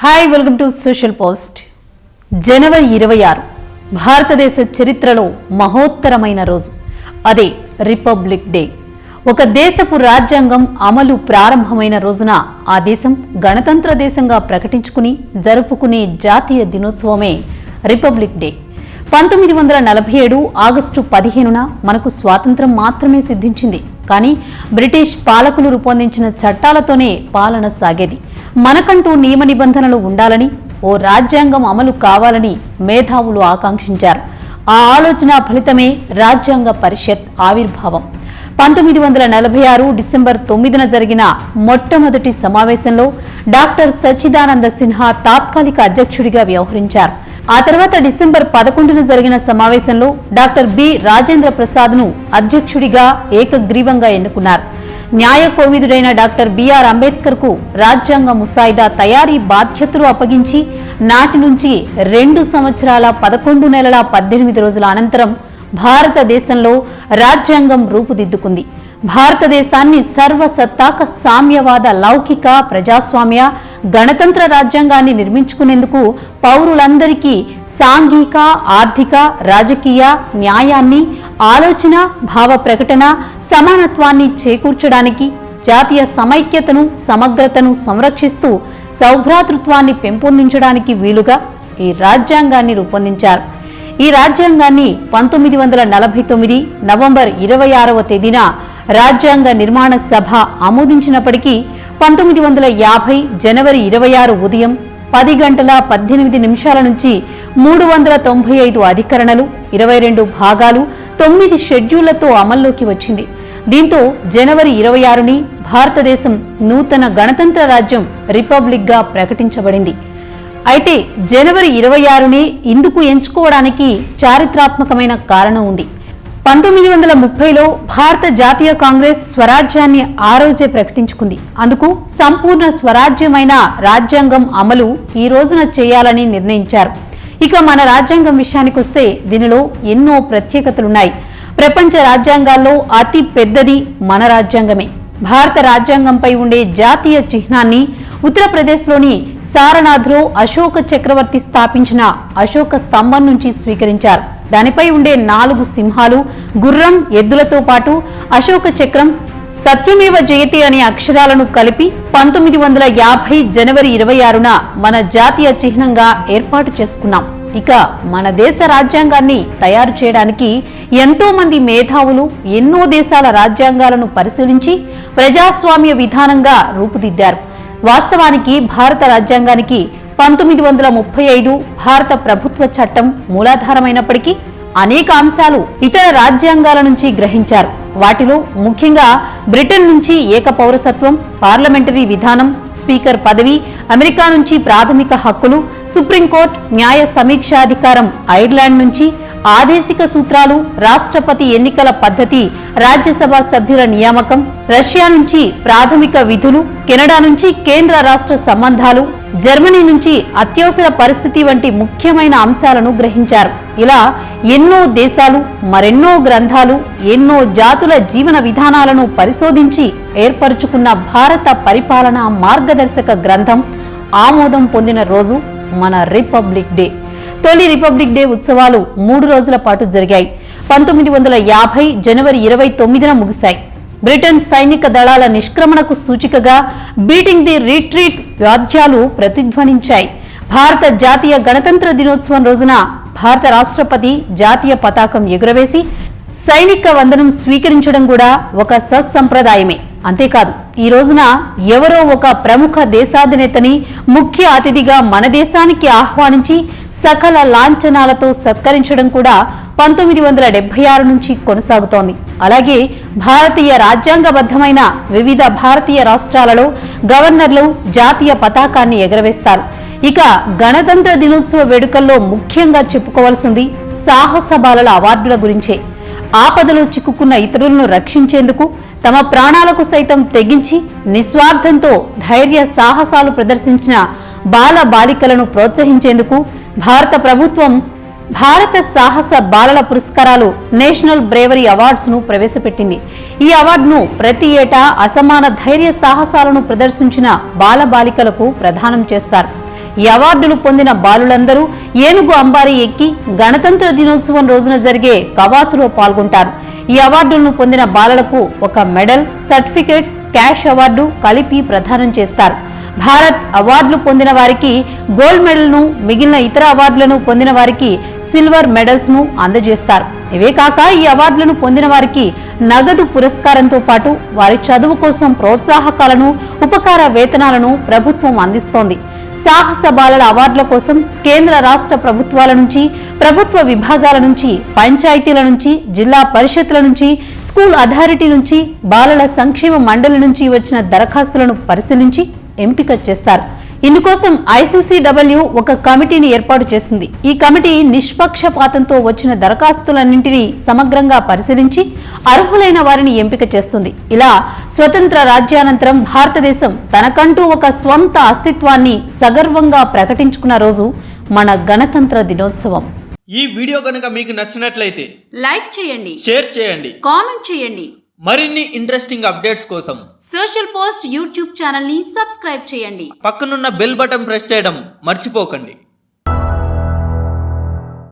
Hi welcome to social post. జనవరి 26 భారతదేశ చరిత్రలో మహోత్తరమైన రోజు. అదే రిపబ్లిక్ డే. ఒక దేశపు రాజ్యాంగం అమలు ప్రారంభమైన రోజున ఆ దేశం గణతంత్ర దేశంగా ప్రకటించుకుని జరుపుకునే జాతీయ దినోత్సవమే రిపబ్లిక్ డే. 1947 ఆగస్టు 15న మనకు స్వాతంత్రం మాత్రమే సిద్ధించింది. కానీ బ్రిటిష్ పాలకులు రూపొందించిన చట్టాలతోనే పాలన సాగేది. మనకంటూ నియమ నిబంధనలు ఉండాలని, ఓ రాజ్యాంగం అమలు కావాలని మేధావులు ఆకాంక్షించారు. ఆ ఆలోచన ఫలితమే రాజ్యాంగ పరిషత్ ఆవిర్భావం. 1946 డిసెంబర్ 9న జరిగిన మొట్టమొదటి సమావేశంలో డాక్టర్ సచ్చిదానంద సిన్హా తాత్కాలిక అధ్యక్షుడిగా వ్యవహరించారు. ఆ తర్వాత డిసెంబర్ 11న జరిగిన సమావేశంలో డాక్టర్ బి రాజేంద్ర ప్రసాద్ను అధ్యక్షుడిగా ఏకగ్రీవంగా ఎన్నుకున్నారు. న్యాయ కోవిదుడైన డాక్టర్ బిఆర్ అంబేద్కర్కు రాజ్యాంగ ముసాయిదా తయారీ బాధ్యతలు అప్పగించి నాటి నుంచి 2 సంవత్సరాల 11 నెలల 18 రోజుల అనంతరం భారతదేశంలో రాజ్యాంగం రూపుదిద్దుకుంది. భారతదేశాన్ని సర్వసత్తాక సామ్యవాద లౌకిక ప్రజాస్వామ్య గణతంత్ర రాజ్యాంగాన్ని నిర్మించుకునేందుకు పౌరులందరికీ సాంఘిక, ఆర్థిక, రాజకీయ న్యాయాన్ని, ఆలోచన, భావ ప్రకటన, సమానత్వాన్ని చేకూర్చడానికి, జాతీయ సమైక్యతను, సమగ్రతను సంరక్షిస్తూ సౌభ్రాతృత్వాన్ని పెంపొందించడానికి వీలుగా ఈ రాజ్యాంగాన్ని రూపొందించారు. ఈ రాజ్యాంగాన్ని 1949 నవంబర్ 26వ తేదీన రాజ్యాంగ నిర్మాణ సభ ఆమోదించినప్పటికీ 1950 జనవరి 26 ఉదయం 10 గంటల 18 నిమిషాల నుంచి 395 అధికరణలు, 22 భాగాలు, 9 షెడ్యూళ్లతో అమల్లోకి వచ్చింది. దీంతో జనవరి 26ని భారతదేశం నూతన గణతంత్ర రాజ్యం రిపబ్లిక్గా ప్రకటించబడింది. అయితే జనవరి 26ని ఇందుకు ఎంచుకోవడానికి చారిత్రాత్మకమైన కారణం ఉంది. 1930లో భారత జాతీయ కాంగ్రెస్ స్వరాజ్యాన్ని ఆ రోజే ప్రకటించుకుంది. అందుకు సంపూర్ణ స్వరాజ్యమైన రాజ్యాంగం అమలు ఈ రోజున చేయాలని నిర్ణయించారు. ఇక మన రాజ్యాంగం విషయానికొస్తే దీనిలో ఎన్నో ప్రత్యేకతలున్నాయి. ప్రపంచ రాజ్యాంగాల్లో అతి పెద్దది మన రాజ్యాంగమే. భారత రాజ్యాంగంపై ఉండే జాతీయ చిహ్నాన్ని ఉత్తరప్రదేశ్లోని సారనాథ్లో అశోక చక్రవర్తి స్థాపించిన అశోక స్తంభం నుంచి స్వీకరించారు. దానిపై ఉండే 4 సింహాలు, గుర్రం, ఎద్దులతో పాటు అశోక చక్రం, సత్యమేవ జయతే అనే అక్షరాలను కలిపి 1950 జనవరి 26న మన జాతీయ చిహ్నంగా ఏర్పాటు చేసుకున్నాం. ఇక మన దేశ రాజ్యాంగాన్ని తయారు చేయడానికి ఎంతో మంది మేధావులు ఎన్నో దేశాల రాజ్యాంగాలను పరిశీలించి ప్రజాస్వామ్య విధానంగా రూపుదిద్దారు. వాస్తవానికి భారత రాజ్యాంగానికి 1935 భారత ప్రభుత్వ చట్టం మూలాధారమైనప్పటికీ అనేక అంశాలు ఇతర రాజ్యాంగాల నుంచి గ్రహించారు. వాటిలో ముఖ్యంగా బ్రిటన్ నుంచి ఏక పౌరసత్వం, పార్లమెంటరీ విధానం, స్పీకర్ పదవి, అమెరికా నుంచి ప్రాథమిక హక్కులు, సుప్రీంకోర్టు న్యాయ సమీక్షాధికారం, ఐర్లాండ్ నుంచి ఆదేశిక సూత్రాలు, రాష్ట్రపతి ఎన్నికల పద్ధతి, రాజ్యసభ సభ్యుల నియామకం, రష్యా నుంచి ప్రాథమిక విధులు, కెనడా నుంచి కేంద్ర రాష్ట్ర సంబంధాలు, జర్మనీ నుంచి అత్యవసర పరిస్థితి వంటి ముఖ్యమైన అంశాలను గ్రహించారు. ఇలా ఎన్నో దేశాలు, మరెన్నో గ్రంథాలు, ఎన్నో జాతుల జీవన విధానాలను పరిశోధించి ఏర్పరచుకున్న భారత పరిపాలన మార్గదర్శక గ్రంథం ఆమోదం పొందిన రోజు మన రిపబ్లిక్ డే. తొలి రిపబ్లిక్ డే ఉత్సవాలు 3 రోజుల పాటు జరిగాయి. 1950 జనవరి 29న ముగిశాయి. బ్రిటన్ సైనిక దళాల నిష్క్రమణకు సూచికగా బీటింగ్ ది రిట్రీట్ వాద్యాలు ప్రతిధ్వనించాయి. భారత జాతీయ గణతంత్ర దినోత్సవం రోజున భారత రాష్ట్రపతి జాతీయ పతాకం ఎగురవేసి సైనిక వందనం స్వీకరించడం కూడా ఒక సత్సంప్రదాయమే. అంతేకాదు, ఈ రోజున ఎవరో ఒక ప్రముఖ దేశాధినేతని ముఖ్య అతిథిగా మన దేశానికి ఆహ్వానించి సకల లాంఛనాలతో సత్కరించడం కూడా 1976 నుంచి కొనసాగుతోంది. అలాగే భారతీయ రాజ్యాంగబద్ధమైన వివిధ భారతీయ రాష్ట్రాలలో గవర్నర్లు జాతీయ పతాకాన్ని ఎగరవేస్తారు. ఇక గణతంత్ర దినోత్సవ వేడుకల్లో ముఖ్యంగా చెప్పుకోవాల్సింది సాహస బాలల అవార్డుల గురించే. ఆపదలో చిక్కుకున్న ఇతరులను రక్షించేందుకు తమ ప్రాణాలకు సైతం తెగించి నిస్వార్థంతో ధైర్య సాహసాలు ప్రదర్శించిన బాల బాలికలను ప్రోత్సహించేందుకు భారత ప్రభుత్వం భారత సాహస బాలల పురస్కారాలు నేషనల్ బ్రేవరీ అవార్డ్స్ ను ప్రవేశపెట్టింది. ఈ అవార్డును ప్రతి ఏటా అసమాన ధైర్య సాహసాలను ప్రదర్శించిన బాల బాలికలకు ప్రదానం చేస్తారు. ఈ అవార్డులు పొందిన బాలులందరూ ఏనుగు అంబారీ ఎక్కి గణతంత్ర దినోత్సవం రోజున జరిగే కవాతులో పాల్గొంటారు. ఈ అవార్డులను పొందిన బాలలకు ఒక మెడల్, సర్టిఫికేట్స్, క్యాష్ అవార్డు కలిపి ప్రదానం చేస్తారు. భారత్ అవార్డులు పొందిన వారికి గోల్డ్ మెడల్ను, మిగిలిన ఇతర అవార్డులను పొందిన వారికి సిల్వర్ మెడల్స్ ను అందజేస్తారు. ఇవే కాక ఈ అవార్డులను పొందిన వారికి నగదు పురస్కారంతో పాటు వారి చదువు కోసం ప్రోత్సాహకాలను, ఉపకార వేతనాలను ప్రభుత్వం అందిస్తోంది. సాహస బాలల అవార్డుల కోసం కేంద్ర రాష్ట్ర ప్రభుత్వాల నుంచి, ప్రభుత్వ విభాగాల నుంచి, పంచాయతీల నుంచి, జిల్లా పరిషత్ల నుంచి, స్కూల్ అథారిటీ నుంచి, బాలల సంక్షేమ మండలి నుంచి వచ్చిన దరఖాస్తులను పరిశీలించి ఎంపిక చేస్తారు. ఇందుకోసం ICCW ఒక కమిటీని ఏర్పాటు చేసింది. ఈ కమిటీ నిష్పక్షపాతంతో వచ్చిన దరఖాస్తులన్నింటినీ సమగ్రంగా పరిశీలించి అర్హులైన వారిని ఎంపిక చేస్తుంది. ఇలా స్వతంత్ర రాజ్యానంతరం భారతదేశం తనకంటూ ఒక స్వంత అస్తిత్వాన్ని సగర్వంగా ప్రకటించుకున్న రోజు మన గణతంత్ర దినోత్సవం. ఈ వీడియో కనుక మీకు నచ్చినట్లయితే లైక్ చేయండి, షేర్ చేయండి, కామెంట్ చేయండి. మరిన్ని ఇంట్రెస్టింగ్ అప్డేట్స్ కోసం సోషల్ పోస్ట్ యూట్యూబ్ ఛానల్ ని సబ్స్క్రైబ్ చేయండి. పక్కనున్న బెల్ బటన్ ప్రెస్ చేయడం మర్చిపోకండి.